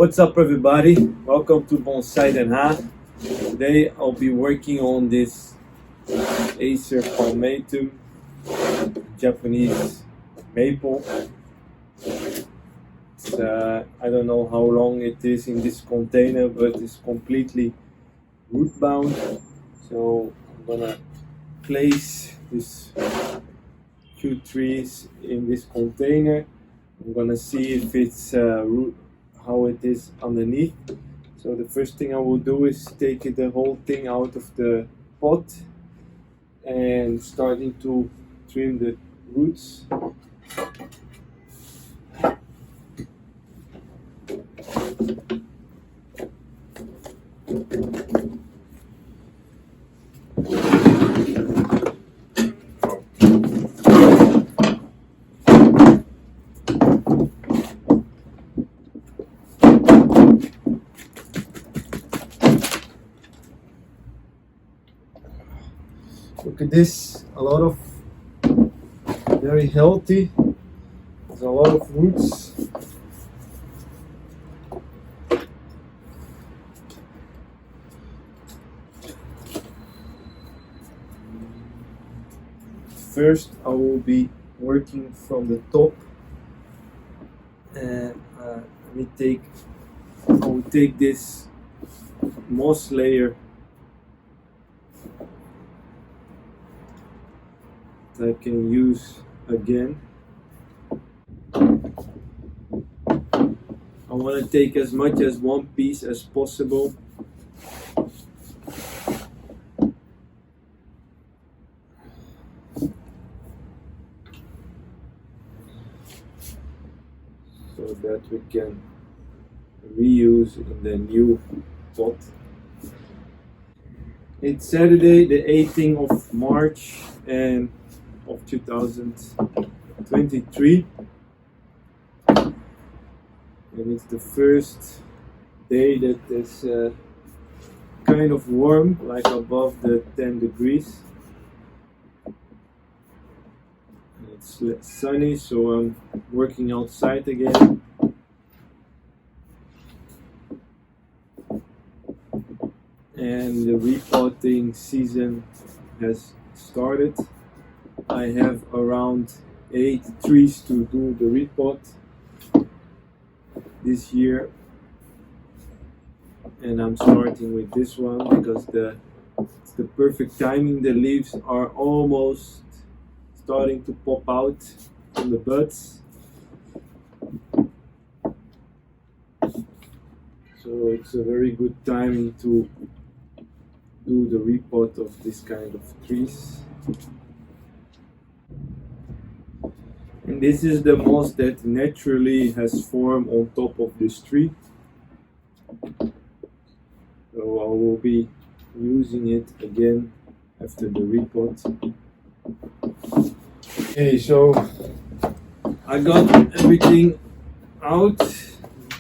What's up everybody? Welcome to Bonsai Den Haag. Today I'll be working on this Acer palmatum Japanese maple. I don't know how long it is in this container, but it's completely root bound. So I'm gonna place these two trees in this container. I'm gonna see if it's how it is underneath. So the first thing I will do is take the whole thing out of the pot and starting to trim the roots. Look at this, a lot of very healthy, there's a lot of roots. First I will be working from the top, and I will take this moss layer that I can use again. I want to take as much as one piece as possible. So that we can reuse in the new pot. It's Saturday the 18th of March and of 2023, and it's the first day that is kind of warm, like above the 10 degrees. It's sunny, so I'm working outside again. And the repotting season has started. I have around 8 trees to do the repot this year, and I'm starting with this one because it's the perfect timing. The leaves are almost starting to pop out from the buds, so it's a very good timing to do the repot of this kind of trees. And this is the moss that naturally has formed on top of this tree. So I will be using it again after the repot. Okay, so I got everything out.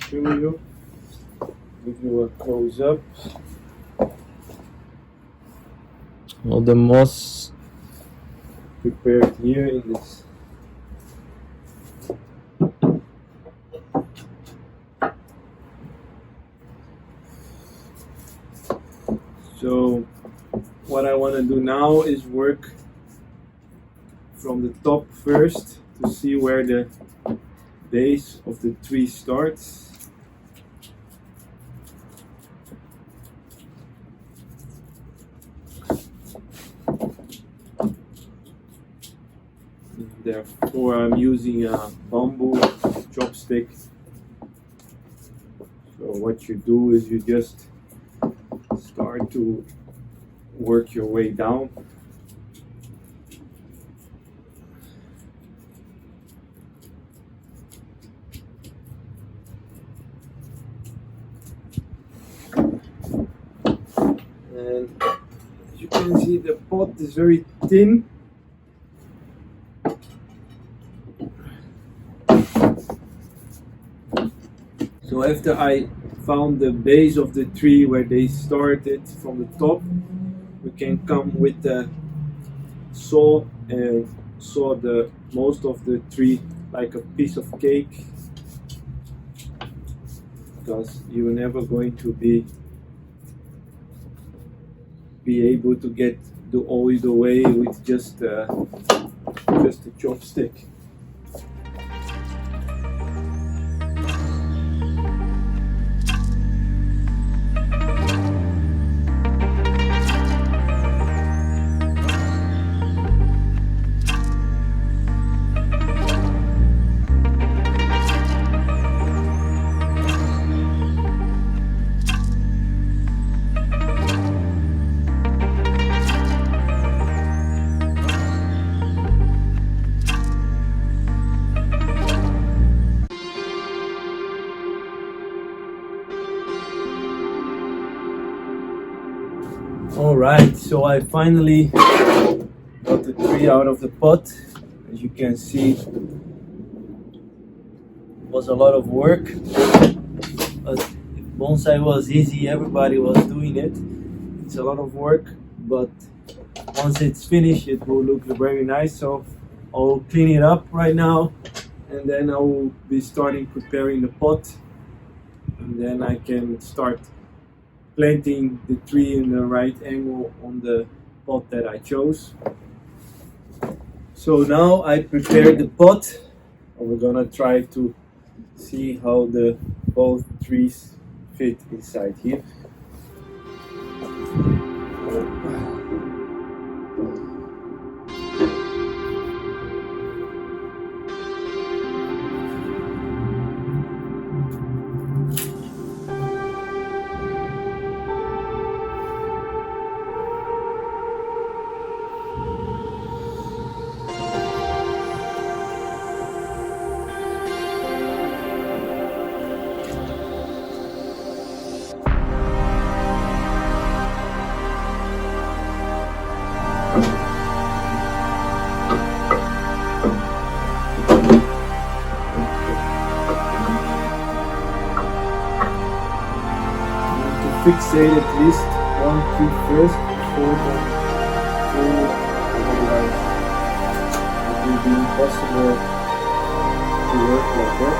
Show you. Give you a close up. All the moss prepared here in this. So what I want to do now is work from the top first to see where the base of the tree starts. Therefore I'm using a bamboo chopstick. So what you do is you just start to work your way down. And as you can see, the pot is very thin. So after I found the base of the tree where they started from the top, we can come with the saw and saw the most of the tree like a piece of cake. because you're never going to be able to get the all the way with just a chopstick. Alright, so I finally got the tree out of the pot. As you can see, it was a lot of work. But if bonsai was easy, everybody was doing it. It's a lot of work, but once it's finished, it will look very nice. So I'll clean it up right now, and then I will be starting preparing the pot, and then I can start planting the tree in the right angle on the pot that I chose. So now I prepared the pot, and we're gonna try to see how the both trees fit inside here. Fixate at least one tree first before the full, otherwise it will be impossible to work like that.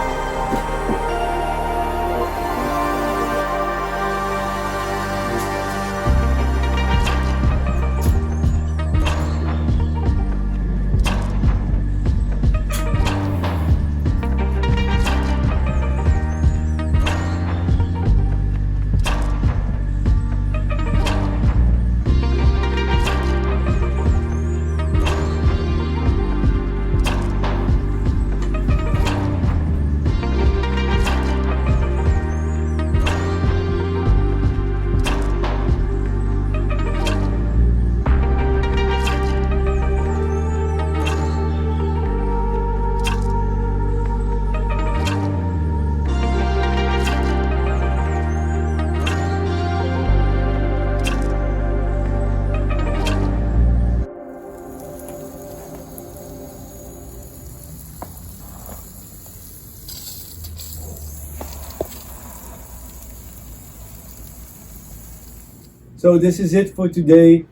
So this is it for today.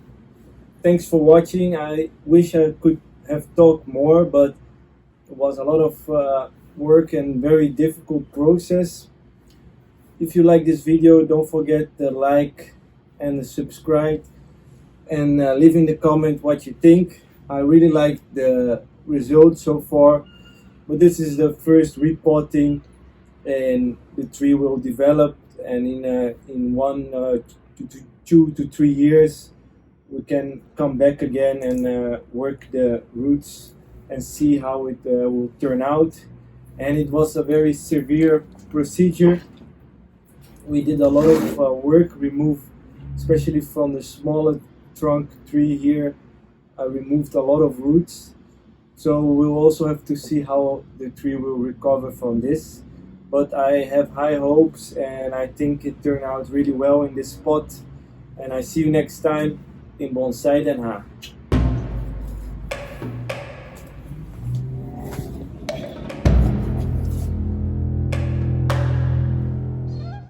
Thanks for watching. I wish I could have talked more, but it was a lot of work and very difficult process. If you like this video, don't forget the like and the subscribe, and leave in the comment what you think. I really like the results so far, but this is the first repotting, and the tree will develop, and in 2 to 3 years we can come back again and work the roots and see how it will turn out. And it was a very severe procedure. We did a lot of work, especially from the smaller trunk tree here. I removed a lot of roots, so we'll also have to see how the tree will recover from this. But I have high hopes, and I think it turned out really well in this spot. And I see you next time in Bonsai Den Haag.